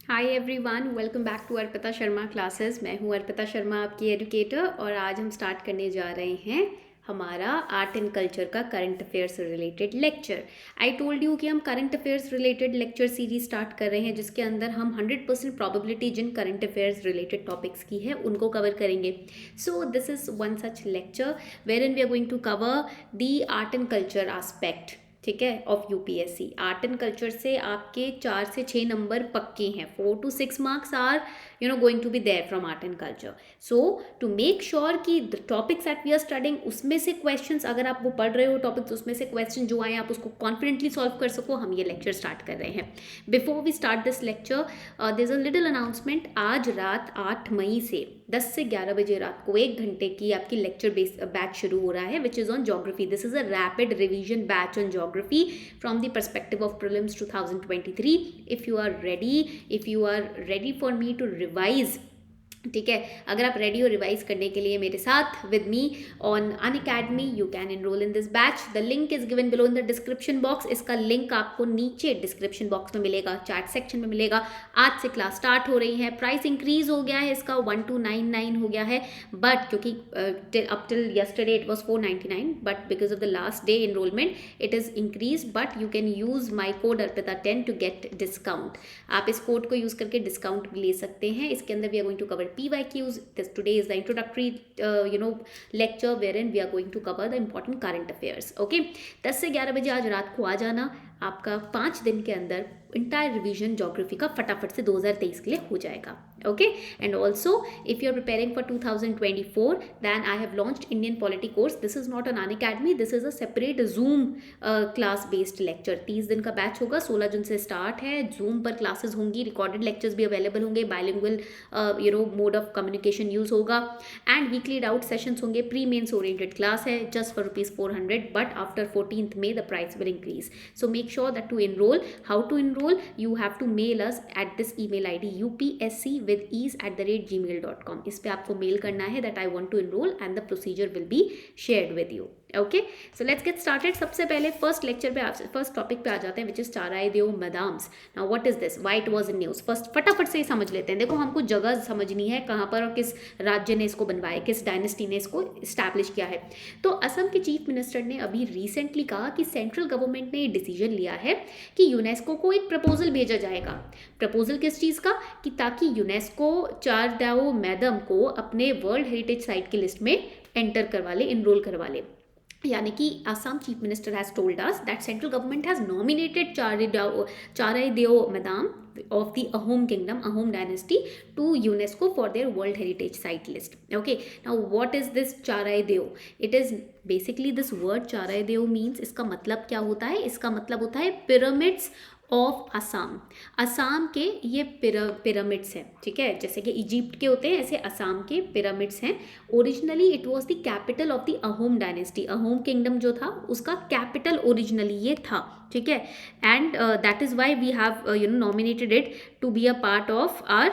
Hi everyone, welcome back to Arpita Sharma classes. मैं हूँ अर्पिता शर्मा, आपकी एजुकेटर, और आज हम स्टार्ट करने जा रहे हैं हमारा आर्ट एंड कल्चर का करंट अफेयर्स से related lecture. I told you कि हम current affairs related lecture series start कर रहे हैं, जिसके अंदर हम 100% प्रोबेबिलिटी जिन करंट अफेयर्स रिलेटेड टॉपिक्स की है उनको कवर करेंगे। So this is one such lecture wherein we are going to cover the art and culture aspect, ठीक है, of UPSC. Art and culture से आपके 4 से 6 नंबर पक्के हैं। 4 to 6 marks are going to be there from art and culture. So to make sure कि the topics that we are studying, उसमें से क्वेश्चंस, अगर आप वो पढ़ रहे हो टॉपिक्स, उसमें से क्वेश्चन जो आए आप उसको कॉन्फिडेंटली सॉल्व कर सको, हम ये लेक्चर स्टार्ट कर रहे हैं। Before we start this lecture, there is a little announcement. आज रात 8 मई से 10 से 11 बजे रात को 1 घंटे की आपकी लेक्चर बेस बैच शुरू हो रहा है, which is on geography. This is a rapid revision batch on geography from the perspective of prelims 2023. If you are ready for me to revise, ठीक है, अगर आप रेडी हो रिवाइज करने के लिए मेरे साथ with me on Unacademy, you can enrol in this batch. The link is given below in the description box. इसका लिंक आपको नीचे डिस्क्रिप्शन बॉक्स में मिलेगा, चैट सेक्शन में मिलेगा। आज से क्लास स्टार्ट हो रही है। प्राइस इंक्रीज हो गया है इसका, 1299 हो गया है, बट क्योंकि up till yesterday it was 499, but because of the last day enrollment it is increase. But you can use my code अर्पिता10 टू गेट डिस्काउंट। आप इस कोड को यूज करके डिस्काउंट भी ले सकते हैं। इसके अंदर we are going to cover PYQs. Today is the introductory lecture wherein we are going to cover the important current affairs. Okay, 10 से 11 बजे आज रात को आ जाना। आपका 5 दिन के अंदर इंटायर रिवीजन ज्योग्राफी का फटाफट से 2023 के लिए हो जाएगा। Okay, and also if you are preparing for 2024, then I have launched Indian Polity course. This is not an Unacademy, this is a separate Zoom class based lecture. 30 दिन का batch होगा, 16 जून से स्टार्ट है। Zoom पर classes होंगी, recorded lectures भी available होंगे, bilingual mode of communication use होगा, एंड वीकली डाउट सेशंस होंगे। प्री मेंस ओरिएंटेड क्लास है, just for ₹400, but after 14th May the price will increase. So make sure that to enroll, how to enroll, you have to mail us at this email ID upscwithEase@gmail.com. इस पे आपको mail करना है that I want to enroll and the procedure will be shared with you. Okay, so let's get started. सबसे पहले first topic पे आ जाते हैं, which is Charaideo Maidams. Now what is this, why it was in news. First फटाफट से ही समझ लेते हैं। देखो, हमको जगह समझनी है, कहाँ पर और किस राज्य ने इसको बनवाया, किस डायनेस्टी ने इसको इस्टेब्लिश किया है। तो असम के चीफ मिनिस्टर ने अभी रिसेंटली कहा कि सेंट्रल गवर्नमेंट ने ये डिसीजन लिया है कि यूनेस्को को एक प्रपोजल भेजा जाएगा। प्रपोजल किस चीज़ का, कि ताकि यूनेस्को चाराइदेव मैदाम को अपने वर्ल्ड हेरिटेज साइट की लिस्ट में एंटर करवा ले, इनरोल करवा ले। यानी कि Assam Chief Minister has told us that central government has nominated Charaidev Madam of the Ahom Kingdom, Ahom dynasty, to UNESCO for their World Heritage Site list. Okay, now what is this Charaidev? It is basically, this word Charaidev means, इसका मतलब क्या होता है? इसका मतलब होता है pyramids of Assam. Assam के ये पिरामिड्स हैं, ठीक है, जैसे कि इजिप्ट के होते हैं, ऐसे असम के पिरामिड्स हैं। Originally it was the capital of the Ahom dynasty. Ahom kingdom जो था उसका कैपिटल ओरिजिनली ये था, ठीक है, and that is why we have nominated it to be a part of our,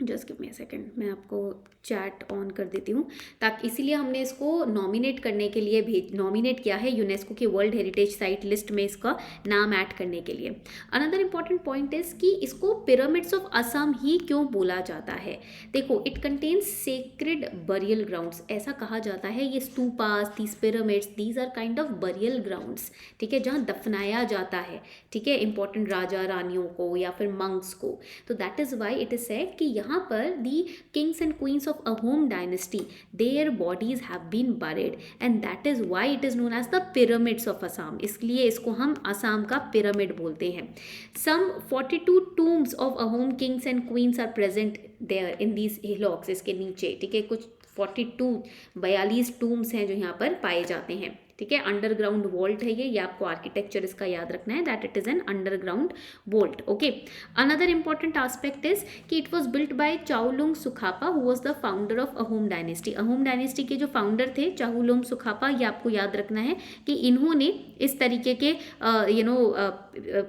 just give me a second, मैं आपको चैट ऑन कर देती हूँ, ताकि इसीलिए हमने इसको नॉमिनेट करने के लिए नॉमिनेट किया है यूनेस्को की वर्ल्ड हेरिटेज साइट लिस्ट में, इसका नाम ऐड करने के लिए। अनदर इंपॉर्टेंट पॉइंट इज कि इसको पिरामिड्स ऑफ असम ही क्यों बोला जाता है। देखो, it contains sacred burial grounds, ऐसा कहा जाता है। ये stupas, these pyramids, these are kind of burial grounds, ठीक है, जहाँ दफनाया जाता है, ठीक है, इंपॉर्टेंट राजा रानियों को या फिर मंक्स को। तो that is why it is said कि यहाँ पर the kings and queens of Ahom dynasty, their bodies have been buried, and that is why it is known as the pyramids of Assam. इसलिए इसको हम असम का pyramid बोलते हैं। Some 42 tombs of Ahom kings and queens are present there in these hillocks, इसके नीचे, ठीक है, कुछ 42 टूम्स हैं जो यहाँ पर पाए जाते हैं, ठीक है। अंडरग्राउंड वॉल्ट है ये आपको आर्किटेक्चर इसका याद रखना है, that it is an underground vault. Okay, another important aspect is कि it was built by Chaolung Sukapha, who was the founder of Ahom dynasty. Ahom dynasty के जो फाउंडर थे चाउलुंग सुखापा, ये आपको याद रखना है कि इन्होंने इस तरीके के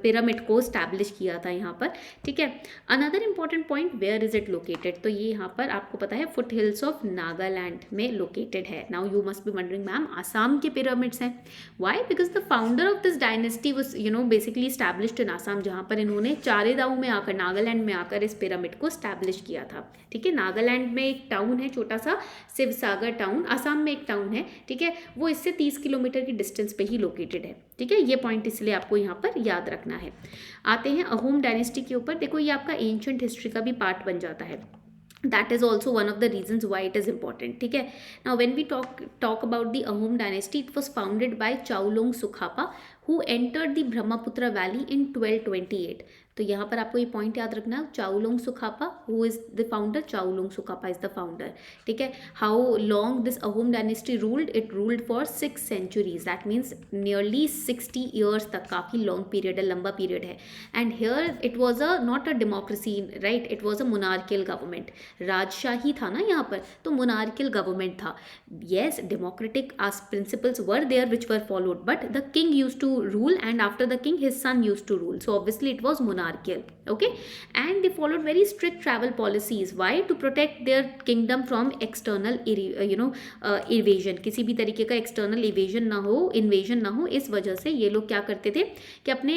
पिरामिड को स्टैब्लिश किया था यहाँ पर, ठीक है। Another important point, where is it located, तो ये यहाँ पर आपको पता है फुट हिल्स ऑफ नागालैंड में लोकेटेड है। Now you must be wondering, ma'am Assam के पिरामिड पिरामिड्स हैं. Why? Because the founder of this dynasty was basically established in Assam, जहाँ पर इन्होंने चारेदाऊ में आकर, नागालैंड में आकर इस पिरामिड को स्टैब्लिश किया था. ठीक है, नागालैंड में एक टाउन है छोटा सा, शिवसागर टाउन, आसाम में एक टाउन है. ठीक है, वो इससे 30 किलोमीटर की डिस्टेंस पे ही लोकेटेड है. ठीक है, ये पॉइंट इसलिए आपको यहाँ पर याद रखना है. आते हैं अहोम डायनेस्टी के ऊपर. देखो, ये आपका एंशिएंट हिस्ट्री का भी पार्ट बन जाता है. That is also one of the reasons why it is important. ठीक है, now when we talk about the Ahom dynasty, it was founded by Chaulong Sukhapa, who entered the Brahmaputra valley in 1228. तो यहाँ पर आपको ये point याद रखना है, Chaolung Sukapha who is the founder, Chaolung Sukapha is the founder. ठीक है, how long this Ahom dynasty ruled? It ruled for 6 centuries. That means nearly 60 years तक, काफ़ी लॉन्ग पीरियड है, लंबा पीरियड है. And here it was a not a democracy, right, it was a monarchial government. राजशाही था ना यहाँ पर, तो मोनार्कियल गवर्नमेंट था. Yes, democratic principles were there which were followed, but the king used to rule and after the king his son used to rule. So obviously it was monarchial. Okay, and they followed very strict travel policies. Why? To protect their kingdom from external invasion. किसी भी तरीके का external invasion ना हो. इस वजह से ये लोग क्या करते थे कि अपने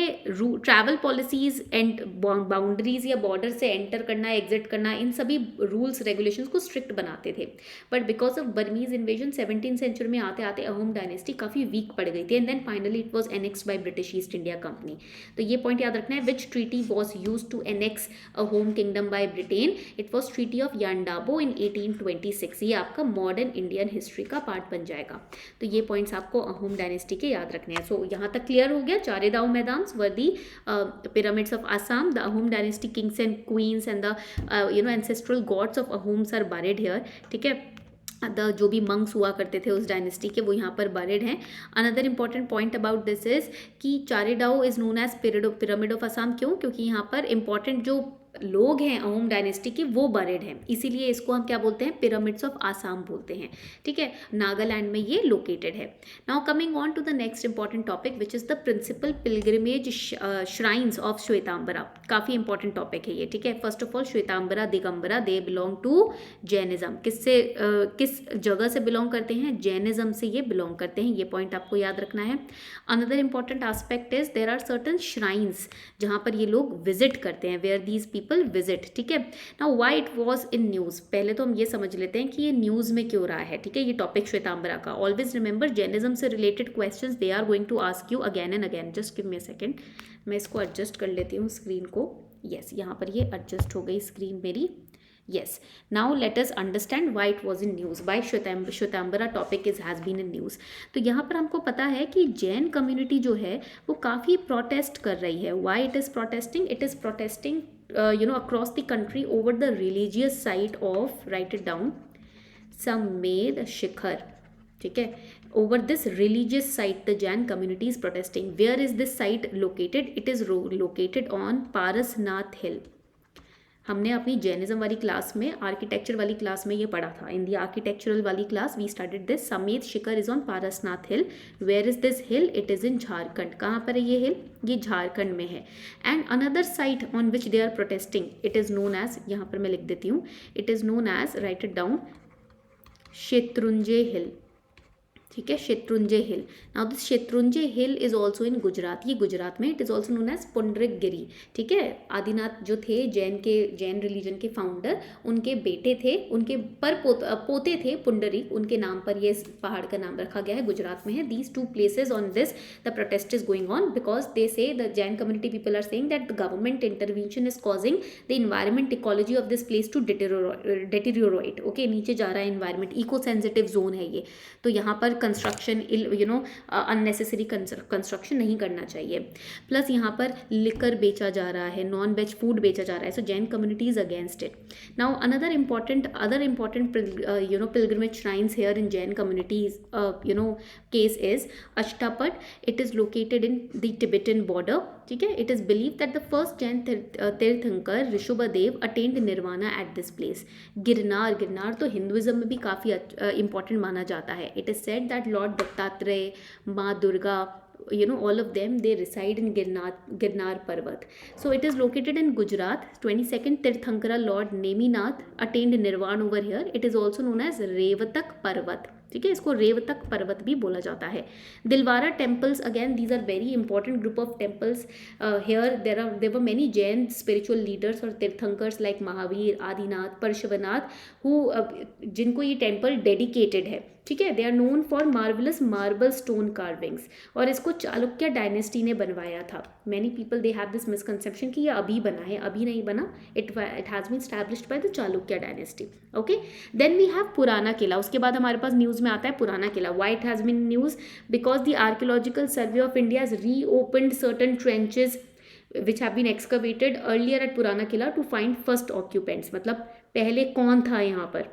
travel policies and boundaries या border से enter करना, exit करना, इन सभी rules regulations को strict बनाते थे. But because of Burmese invasion 17th century में आते आते अहोम डायनेस्टी काफ़ी वीक पड़ गई थी. And then finally it was annexed by British East India Company. तो ये पॉइंट याद रखना है. Which treaty was used to annex a home kingdom by Britain? It was Treaty of Yandabo in 1826. ये आपका मॉडर्न इंडियन हिस्ट्री का part बन जाएगा. तो ये पॉइंट्स आपको अहोम डायनेस्टी के याद रखने हैं. सो यहाँ तक क्लियर हो गया. चारेदाऊ मैदान्स वर दी pyramids of Assam. The Ahom dynasty kings and queens and the ancestral gods of Ahoms are buried here. ठीक है, जो भी मंक्स हुआ करते थे उस डायनेस्टी के, वो यहाँ पर बरेड हैं. Another important point about this is कि Charaideo is known as pyramid of Assam. क्यों? क्योंकि यहाँ पर इंपॉर्टेंट जो लोग हैं अहोम डायनेस्टी के वो बरेड हैं, इसीलिए इसको हम क्या बोलते हैं? पिरामिड्स ऑफ आसाम बोलते हैं. ठीक है, नागालैंड में ये लोकेटेड है. Now coming on to the next important topic which is the principal pilgrimage shrines of Shwetambara. काफ़ी इंपॉर्टेंट टॉपिक है ये. ठीक है, first of all श्वेतांबरा, Digambara, they belong to Jainism. किस जगह से बिलोंग करते हैं? जैनिज्म से ये बिलोंग करते हैं. ये पॉइंट आपको याद रखना है. Another important aspect is there are certain shrines जहाँ पर ये लोग विजिट करते हैं, वेयर दीज पीपल विजिट. ठीक है, now why it was in news. पहले तो हम ये समझ लेते हैं कि ये न्यूज़ में क्यों रहा है. ठीक है, ये टॉपिक श्वेतांबरा का. ऑलवेज रिमेंबर जैनिज्म से related questions they are going to ask you again and again. Just give me a second, मैं इसको एडजस्ट कर लेती हूँ स्क्रीन को. यस, यहाँ पर ये एडजस्ट हो गई स्क्रीन मेरी. Yes, now let us understand why it was in news, why Shwetambara topic has been in news. तो यहाँ पर हमको पता है कि जैन कम्युनिटी जो है वो काफ़ी प्रोटेस्ट कर रही है. why it is protesting? It is protesting across the country over the religious site of, write it down, Samed Shikhar. ठीक है, over this religious site the Jain community is protesting. Where is this site located? It is located on Parasnath Hill. हमने अपनी Jainism वाली class में, architecture वाली class में ये पढ़ा था. इन दी आर्किटेक्चरल वाली class we started this. Sammed Shikhar is on Parasnath hill. Where is this hill? It is in Jharkhand. कहाँ पर है ये हिल? ये झारखंड में है. And another site on which they are protesting, it is known as, यहाँ पर मैं लिख देती हूँ, it is known as, right it down, Shatrunjay hill. ठीक है, Shatrunjay hill. Now this Shatrunjay hill is also in Gujarat. ये गुजरात में. It is also known as Pundarikagiri. ठीक है, आदिनाथ जो थे जैन रिलीजन के फाउंडर, उनके बेटे थे, उनके पोते थे पुंडरीक, उनके नाम पर ये पहाड़ का नाम रखा गया है. गुजरात में है. These two places on this the protest is going on because they say the Jain community people are saying that the government intervention is causing the environment ecology of this place to deteriorate. Okay, नीचे जा रहा है environment, eco sensitive zone है ये. तो यहाँ पर construction, unnecessary construction नहीं करना चाहिए. प्लस यहाँ पर लिकर बेचा जा रहा है, नॉन वेज फूड बेचा जा रहा है. So Jain community is against it. Now other important pilgrimage shrines here in Jain communities case is Ashtapat. It is located in the Tibetan border. ठीक है, it is believed that the first Jain तीर्थंकर Rishabhdev attained nirvana at this place. Girnar तो Hinduism में भी काफ़ी important माना जाता है. It is said that Lord Dattatreya, माँ Durga, all of them, they reside in Girnar Parvat. So it is located in Gujarat. 22nd Tirthankara Lord Neminath attained nirvana over here. It is also known as Revatak Parvat. ठीक है, इसको रेवतक पर्वत भी बोला जाता है। Dilwara temples, again these are very important group of temples here. There were many Jain spiritual leaders और tirthankars like Mahavir, Adinath, Parshvanath, who जिनको ये टेम्पल डेडिकेटेड है, ठीक है। They are known for marvellous marble stone carvings, और इसको चालुक्य डायनेस्टी ने बनवाया था। Many people they have this misconception कि ये अभी बना है, अभी नहीं बना, it has been established by the Chalukya dynasty. Okay, then we have Purana Qila. उसके बाद हमारे पास न्यूज़ में आता है Purana Qila. Why it has been news? Because the archaeological survey of India has reopened certain trenches which have been excavated earlier at पुराना किला to find first occupants, मतलब पहले कौन था यहाँ पर,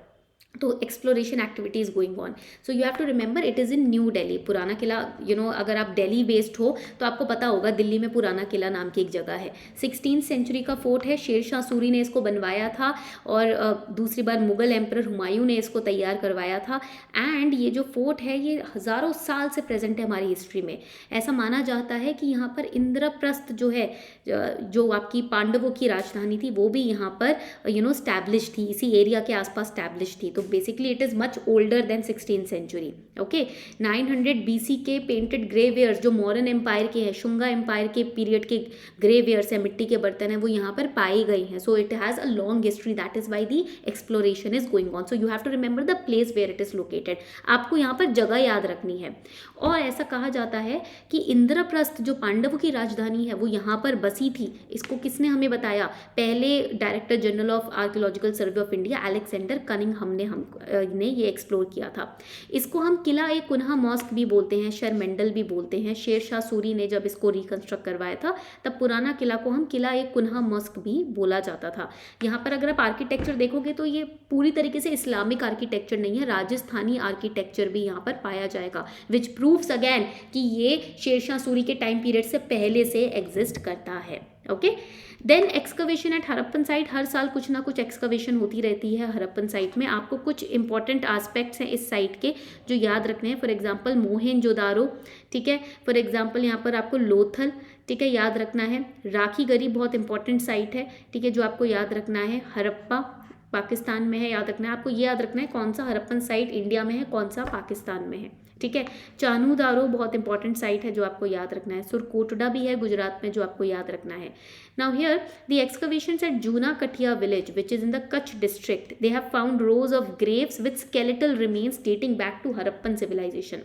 तो exploration activity is going on. So you have to remember it is in New Delhi. Purana Qila, you know, अगर आप दिल्ली बेस्ड हो तो आपको पता होगा दिल्ली में पुराना किला नाम की एक जगह है। 16th सेंचुरी का फोर्ट है, शेर शाह सूरी ने इसको बनवाया था, और दूसरी बार मुगल एम्परर हुमायूं ने इसको तैयार करवाया था। एंड ये जो फोर्ट है ये हज़ारों साल से प्रेजेंट है हमारी हिस्ट्री में। ऐसा माना जाता है कि यहाँ पर इंद्रप्रस्थ जो है, जो आपकी पांडवों की राजधानी थी, वो भी यहाँ पर यू नो स्टैब्लिश थी, इसी एरिया के आसपास स्टैब्लिश थी। तो basically it is much older than 16th century. Okay, 900 BC के पेंटेड ग्रेवेयर्स जो मॉडर्न एम्पायर के हैं, शुंगा एम्पायर के पीरियड के ग्रेवेयर्स हैं, मिट्टी के बर्तन हैं, वो यहाँ पर पाई गई हैं। So it has a long history, that is why the exploration is going on. So you have to remember the place where it is located. आपको यहाँ पर जगह याद रखनी है। और ऐसा कहा जाता है कि इंद्रप्रस्थ जो पांडवों की राजधानी है वो यहाँ पर बसी थी। इसको किसने हमें बताया? पहले director general of archaeological survey of India Alexander Cunningham ने ये एक्सप्लोर किया था। इसको हम किला ए कुन्हा मॉस्क भी बोलते हैं, शरमेंडल भी बोलते हैं। शेर शाह सूरी ने जब इसको रिकंस्ट्रक्ट करवाया था तब पुराना किला को हम किला ए कुन्हा मॉस्क भी बोला जाता था। यहाँ पर अगर आप आर्किटेक्चर देखोगे तो ये पूरी तरीके से इस्लामिक आर्किटेक्चर नहीं है, राजस्थानी आर्किटेक्चर भी यहाँ पर पाया जाएगा, विच प्रूव्स अगेन कि ये शेर शाह सूरी के टाइम पीरियड से पहले से एग्जिस्ट करता है। Okay, then excavation at Harappan site. हर साल कुछ ना कुछ एक्सकवेशन होती रहती है हरप्पन साइट में। आपको कुछ इंपॉर्टेंट आस्पेक्ट्स हैं इस साइट के जो याद रखने हैं। फॉर एग्जांपल मोहेंजोदारो, ठीक है। फॉर एग्जांपल यहाँ पर आपको लोथल, ठीक है, याद रखना है। राखीगढ़ी बहुत इंपॉर्टेंट साइट है, ठीक है, जो आपको याद रखना है। हरप्पा पाकिस्तान में है, याद रखना है। आपको ये याद रखना है कौन सा हरप्पन साइट इंडिया में है, कौन सा पाकिस्तान में है, ठीक है। चानूदारो बहुत इंपॉर्टेंट साइट है जो आपको याद रखना है। सुरकोटड़ा भी है गुजरात में जो आपको याद रखना है। Now here the excavations at Juna Khatiya village which is in the Kutch district, they have found rows of graves with skeletal remains dating back to Harappan civilisation.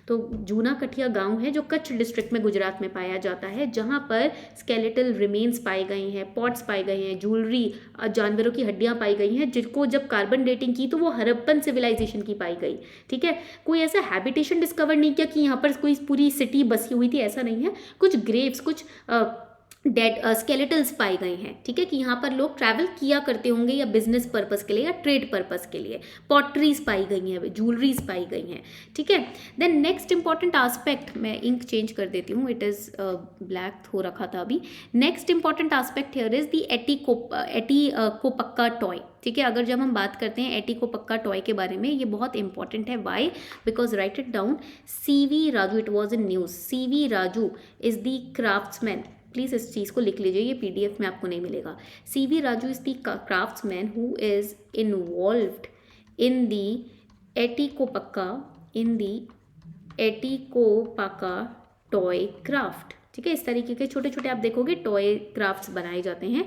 तो जूना कठिया गांव है जो कच्छ डिस्ट्रिक्ट में गुजरात में पाया जाता है, जहां पर स्केलेटल रिमेन्स पाए गए हैं, पॉट्स पाए गए हैं, ज्वेलरी, जानवरों की हड्डियां पाई गई हैं, जिनको जब कार्बन डेटिंग की तो वो हरप्पन सिविलाइजेशन की पाई गई, ठीक है। कोई ऐसा हैबिटेशन डिस्कवर नहीं किया कि यहाँ पर कोई पूरी सिटी बसी हुई थी, ऐसा नहीं है। कुछ ग्रेव्स, कुछ डेड स्केलेटल्स पाए गए हैं, ठीक है, कि यहाँ पर लोग ट्रैवल किया करते होंगे या बिजनेस पर्पस के लिए या ट्रेड पर्पस के लिए। पॉटरीज पाई गई हैं, ज्वेलरीज पाई गई हैं, ठीक है। देन नेक्स्ट इंपॉर्टेंट आस्पेक्ट, मैं इंक चेंज कर देती हूँ, इट इज़ ब्लैक हो रखा था अभी। Next important aspect here is the Etikoppaka toy, ठीक है। अगर जब हम बात करते हैं एटीकोपक्का टॉय के बारे में, ये बहुत इंपॉर्टेंट है। Why? Because write it down, CV Raju, it was in news, CV Raju is the craftsman. Please इस चीज़ को लिख लीजिए, ये PDF में आपको नहीं मिलेगा। CV Raju is the craftsman who is involved in the Etikoppaka toy craft, ठीक है। इस तरीके के छोटे छोटे आप देखोगे टॉय क्राफ्ट्स बनाए जाते हैं।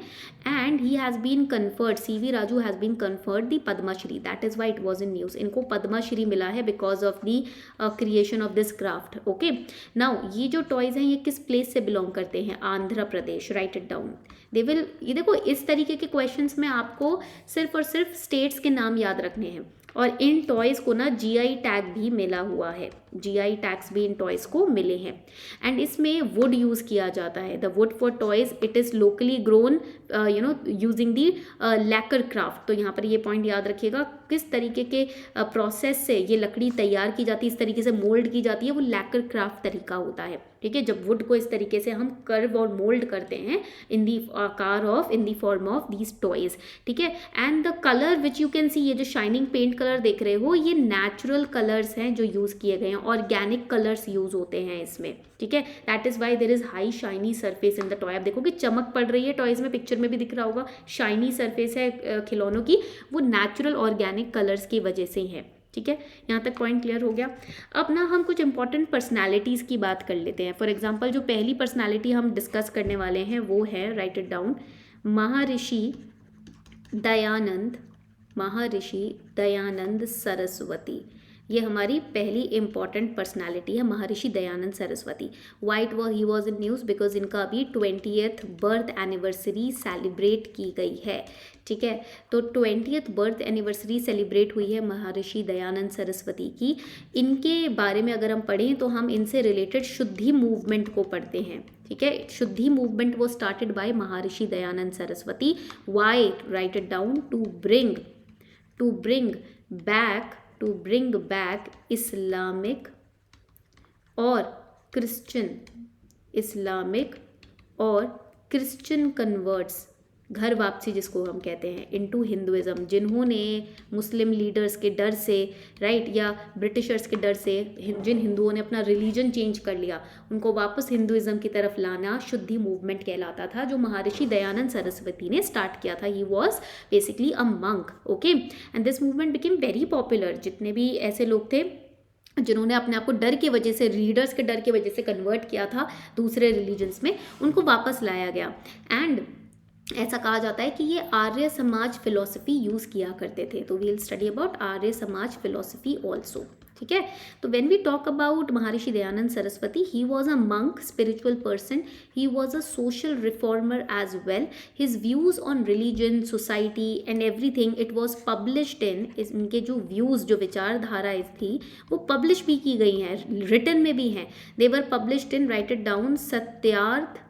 And he has been conferred, CV Raju has been conferred the Padma Shri, that is why it was in news. इनको पद्मश्री मिला है because of the creation of this craft. Okay, now ये जो टॉयज़ हैं ये किस प्लेस से बिलोंग करते हैं? Andhra Pradesh, right it down. They will, ये देखो इस तरीके के क्वेश्चंस में आपको सिर्फ और सिर्फ स्टेट्स के नाम याद रखने हैं। और इन टॉयज़ को ना GI टैग भी मिला हुआ है, GI टैग्स भी इन टॉयज़ को मिले हैं। एंड इसमें वुड यूज़ किया जाता है, the wood for toys it is locally grown using the lacquer craft. तो यहाँ पर ये पॉइंट याद रखिएगा, किस तरीके के प्रोसेस से ये लकड़ी तैयार की जाती है, इस तरीके से मोल्ड की जाती है, वो लैकर क्राफ्ट तरीका होता है, ठीक है। जब वुड को इस तरीके से हम कर्व और मोल्ड करते हैं in the form of these toys, ठीक है। And the colour which you can see, ये जो शाइनिंग पेंट कलर देख रहे हो, ये नेचुरल कलर्स हैं जो यूज़ किए गए हैं, ऑर्गेनिक कलर्स यूज़ होते हैं इसमें, ठीक है। That is why there is high shiny surface in the toy. आप देखोगे चमक पड़ रही है टॉयज़ में, पिक्चर में भी दिख रहा होगा, शाइनी सरफेस है खिलौनों की, वो नेचुरल ऑर्गेनिक कलर्स की वजह से ही है, ठीक है, यहाँ तक पॉइंट क्लियर हो गया। अब ना हम कुछ इंपॉर्टेंट पर्सनालिटीज़ की बात कर लेते हैं। फॉर एग्जांपल जो पहली पर्सनालिटी हम डिस्कस करने वाले हैं वो है, right it down, Maharshi Dayanand, महर्षि दयानंद सरस्वती। ये हमारी पहली इंपॉर्टेंट पर्सनालिटी है, महर्षि Dayanand Saraswati. White was he was in news because इनका अभी 20th बर्थ एनिवर्सरी सेलिब्रेट की गई है। ठीक है, तो 20th बर्थ एनिवर्सरी सेलिब्रेट हुई है महर्षि दयानंद सरस्वती की। इनके बारे में अगर हम पढ़ें तो हम इनसे रिलेटेड शुद्धि मूवमेंट को पढ़ते हैं। ठीक है, शुद्धि मूवमेंट वो started by Maharshi Dayanand Saraswati. Why, write it down, to bring back Islamic और क्रिश्चियन कन्वर्ट्स, घर वापसी जिसको हम कहते हैं, इनटू हिंदुइज्म, जिन्होंने मुस्लिम लीडर्स के डर से, राइट, या ब्रिटिशर्स के डर से, जिन हिंदुओं ने अपना रिलीजन चेंज कर लिया, उनको वापस हिंदुइज्म की तरफ लाना शुद्धि मूवमेंट कहलाता था, जो महर्षि दयानंद सरस्वती ने स्टार्ट किया था। He was basically a monk, okay, and this movement became very popular. जितने भी ऐसे लोग थे जिन्होंने अपने आप को डर की वजह से, रीडर्स के डर की वजह से कन्वर्ट किया था दूसरे रिलीजन्स में, उनको वापस लाया गया। एंड ऐसा कहा जाता है कि ये आर्य समाज फिलोसफी यूज़ किया करते थे। तो we will study about Arya Samaj philosophy also. ठीक है, तो when we talk about Maharshi Dayanand Saraswati, he was a monk, spiritual person, he was a social reformer as well. His views on religion, society and everything, it was published in, इनके जो views, जो विचारधारा थी वो publish भी की गई हैं, रिटन में भी हैं। They were published in, right it down, Satyarth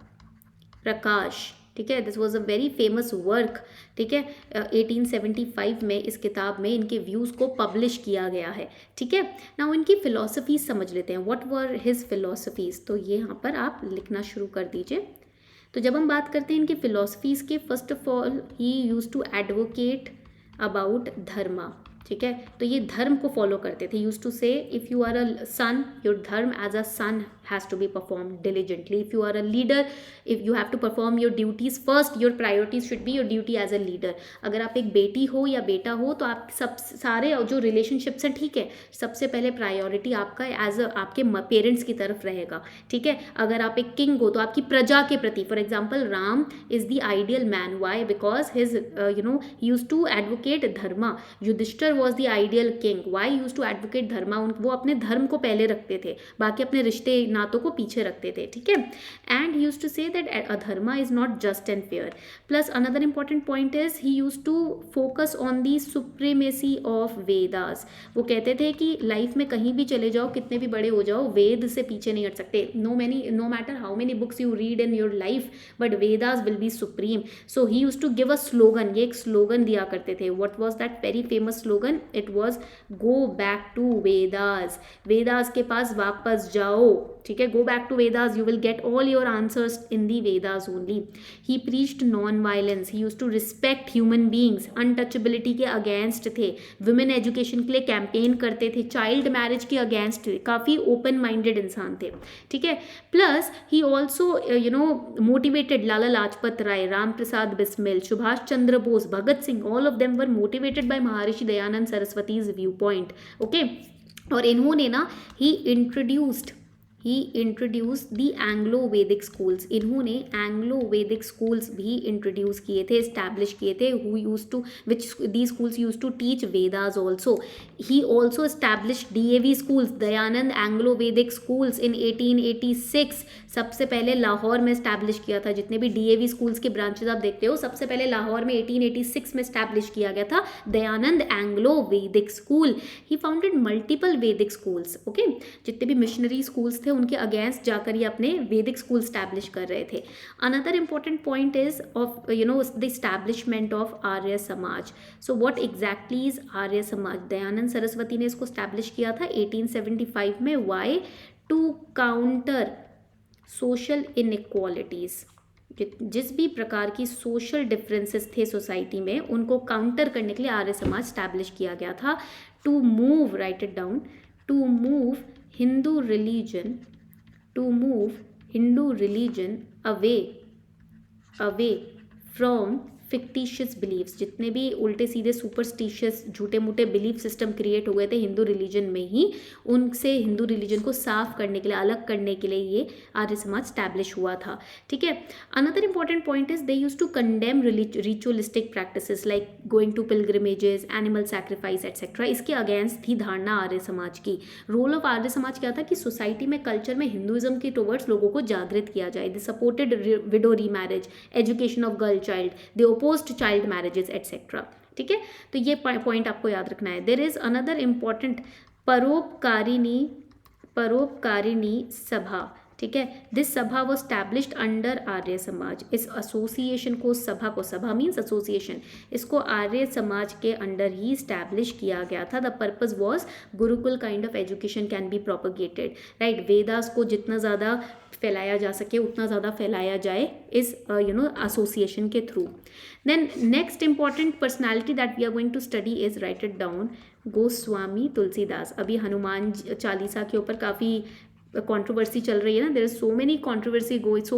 Prakash. ठीक है, this was a very famous work. ठीक है, 1875 में इस किताब में इनके व्यूज़ को पब्लिश किया गया है। ठीक है, नाउ इनकी फिलोसफीज समझ लेते हैं, व्हाट वर हिज फिलोसफीज। तो ये यहाँ पर आप लिखना शुरू कर दीजिए। तो जब हम बात करते हैं इनकी फिलोसफीज के, first of all he use to advocate about dharma. ठीक है, तो ये धर्म को फॉलो करते थे। Use to say, if you are a son, your dharma as a son has to be perform diligently. If you are a leader, if you have to perform your duties first, your priorities should be your duty as a leader. अगर आप एक बेटी हो या बेटा हो तो आप सब सारे जो रिलेशनशिप्स हैं, ठीक है, सबसे पहले प्रायोरिटी आपका एज अ आपके पेरेंट्स की तरफ रहेगा। ठीक है, अगर आप एक किंग हो तो आपकी प्रजा के प्रति, for example Ram is the ideal man. Why? Because his use to advocate dharma. Yudhishthir was the ideal king. Why use to advocate dharma? वो अपने धर्म को पहले रखते थे, बाकी अपने रिश्ते नातों को पीछे रखते थे। ठीक है, and he use to say that adharma is not just and fair. Plus another important point is he use to focus on the supremacy of Vedas. वो कहते थे कि लाइफ में कहीं भी चले जाओ, कितने भी बड़े हो जाओ, वेद से पीछे नहीं हट सकते। No matter how many books you read in your life, but Vedas will be supreme. So he use to give a slogan, ये एक स्लोगन दिया करते थे। What was that very famous slogan? It was go back to Vedas. Vedas के पास वापस जाओ। ठीक है, go back to Vedas, you will get all your answers in the Vedas only. He preached non violence, he use to respect human beings, untouchability के against थे, women education के लिए कैंपेन करते थे, चाइल्ड मैरिज के अगेंस्ट थे, काफ़ी ओपन माइंडेड इंसान थे। ठीक है, plus he also motivated Lala Lajpat Rai, Ram Prasad Bismil, Subhash Chandra Bose, Bhagat Singh, all of them were motivated by Maharshi Dayanand Saraswati's view point. Okay, और इन्होंने ना ही introduce the Anglo Vedic schools. इन्होंने एंग्लो वैदिक स्कूल्स भी इंट्रोड्यूस किए थे, इस्टेब्लिश किए थे, who used to which the schools used to teach Vedas also. He also establish DAV schools, Dayanand Anglo Vedic schools, इन 1886। सबसे पहले लाहौर में इस्टेब्लिश किया था। जितने भी DAV स्कूल्स के ब्रांचेज आप देखते हो, सबसे पहले लाहौर में 1886 में इस्टेब्लिश किया गया था दयानंद एंग्लो वैदिक स्कूल। ही फाउंडेड मल्टीपल वैदिक स्कूल्स। ओके, जितने भी मिशनरी स्कूल्स थे उनके अगेंस्ट जाकर ये अपने वैदिक स्कूल स्टैब्लिश कर रहे थे। Another important point is of the establishment of Arya Samaj. So what exactly is Arya Samaj? Dayanand Saraswati ने इसको स्टैब्लिश किया था 1875 में। Why? To counter social inequalities. जिस भी प्रकार की सोशल डिफरेंसेस थे सोसाइटी में, उनको काउंटर करने के लिए आर्य समाज स्टैब्लिश किया गया था। To move, write it down, to move Hindu religion away from fictitious believes, जितने भी उल्टे सीधे सुपरस्टिशियस झूठे मूठे बिलीफ सिस्टम क्रिएट हो गए थे हिंदू रिलीजन में ही, उनसे हिंदू रिलीजन को साफ करने के लिए, अलग करने के लिए ये आर्य समाज स्टैब्लिश हुआ था, ठीक है। Another important point is they use to condemn ritualistic practices like going to pilgrimages, animal sacrifice etcetera. इसके अगेंस्ट थी धारणा आर्य समाज की। रोल ऑफ आर्य समाज क्या था कि सोसाइटी में, कल्चर में हिंदुइज्म के टुवर्ड्स लोगों को जागृत किया जाए। They supported widow remarriage, education of girl child, they opposed child marriages etcetera, ठीक है। तो ये पॉइंट आपको याद रखना है। There is another important Paropkarini Sabha, ठीक है। दिस सभा was established under Arya Samaj. इस एसोसिएशन को, सभा को, सभा मीन्स एसोसिएशन, इसको आर्य समाज के अंडर ही स्टैब्लिश किया गया था। The purpose was Gurukul kind of education can be propagated, right. Vedas को जितना ज़्यादा फैलाया जा सके उतना ज़्यादा फैलाया जाए इस एसोसिएशन के थ्रू। Then next important personality that we are going to study is, write it down, Goswami Tulsidas. अभी हनुमान चालीसा के ऊपर काफ़ी कंट्रोवर्सी चल रही है ना, there is so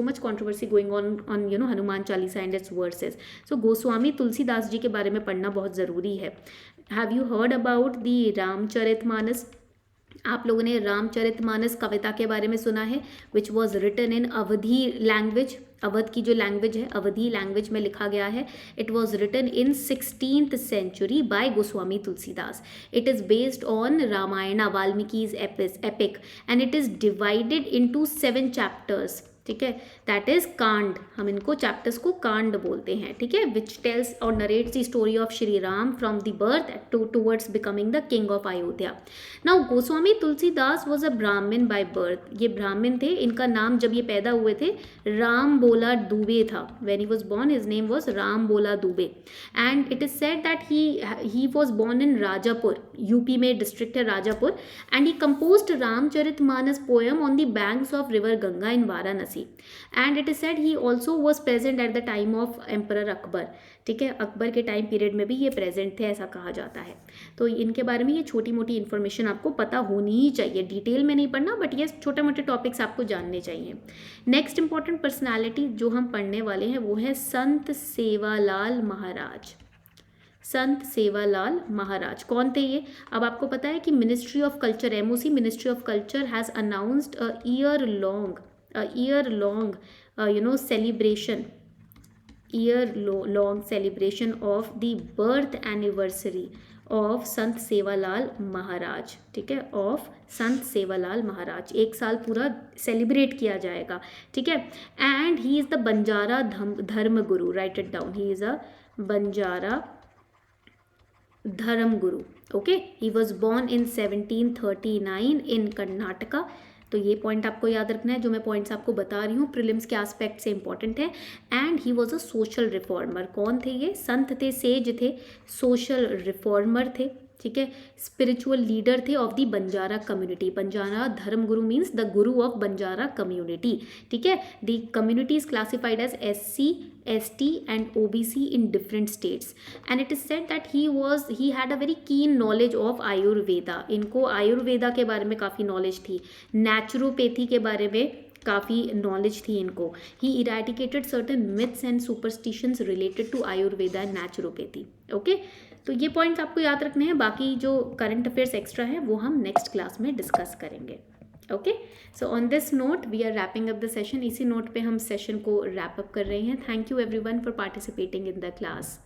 much controversy going on Hanuman Chalisa and its verses. So Goswami Tulsidas ji के बारे में पढ़ना बहुत ज़रूरी है। Have you heard about the Ramcharitmanas? आप लोगों ने रामचरितमानस कविता के बारे में सुना है, which was written in Awadhi language. Awadh की जो लैंग्वेज है, अवधी लैंग्वेज में लिखा गया है। It was written in 16th century by Goswami Tulsidas. It is based on Ramayana, Valmiki's epic, and it is divided into 7 chapters, ठीक है। दैट इज कांड, हम इनको चैप्टर्स को कांड बोलते हैं, ठीक है। विच टेल्स और narrates the story of Shri Ram from the birth towards becoming the king of Ayodhya. Now Goswami Tulsidas was a ब्राह्मण बाय बर्थ। ये ब्राह्मण थे। इनका नाम जब ये पैदा हुए थे राम बोला दुबे था। When he was born his name was Rambola Dubey, and it is said that he was born in Rajapur, UP में डिस्ट्रिक्ट है Rajapur, and he composed Ramcharitmanas poem on the banks of river Ganga in Varanasi. And it is said he also was present at the time of Emperor Akbar, ठीक है। अकबर के time period में भी ये present थे, ऐसा कहा जाता है। तो इनके बारे में ये छोटी मोटी इन्फॉर्मेशन आपको पता होनी ही चाहिए, डिटेल में नहीं पढ़ना, बट ये छोटे मोटे टॉपिक्स आपको जानने चाहिए। नेक्स्ट इंपॉर्टेंट पर्सनालिटी जो हम पढ़ने वाले हैं वो है संत सेवालाल महाराज। संत सेवालाल महाराज कौन थे ये? अब आपको पता है कि ministry of culture, MOC ministry of culture has announced a year long celebration of the birth anniversary of संत सेवालाल महाराज, ठीक है, ऑफ संत सेवालाल महाराज। 1 साल पूरा सेलिब्रेट किया जाएगा, ठीक है। And he is the Banjara धर्म गुरु, right it down, he is a Banjara धर्म गुरु, ओके। ही वॉज बॉर्न इन 1739 इन कर्नाटका। तो ये पॉइंट आपको याद रखना है, जो मैं पॉइंट्स आपको बता रही हूँ प्रीलिम्स के एस्पेक्ट से इंपॉर्टेंट है। And he was a social reformer. कौन थे ये? संत थे, सेज थे, सोशल रिफॉर्मर थे, ठीक है। स्पिरिचुअल लीडर थे of the Banjara community. Banjara धर्म गुरु means the guru of Banjara community, ठीक है। The community is classified as SC, ST and OBC in different states, and it is said that he had a very keen knowledge of Ayurveda. इनको आयुर्वेदा के बारे में काफ़ी knowledge थी, नेचुरोपैथी के बारे में काफ़ी नॉलेज थी इनको। He eradicated certain myths and superstitions related to Ayurveda and naturopathy, okay. तो ये पॉइंट्स आपको याद रखने हैं। बाकी जो करंट अफेयर्स एक्स्ट्रा है वो हम नेक्स्ट क्लास में डिस्कस करेंगे, okay. So on this note we are wrapping up the session. इसी नोट पे हम सेशन को रैप अप कर रहे हैं। Thank you everyone for participating in the class.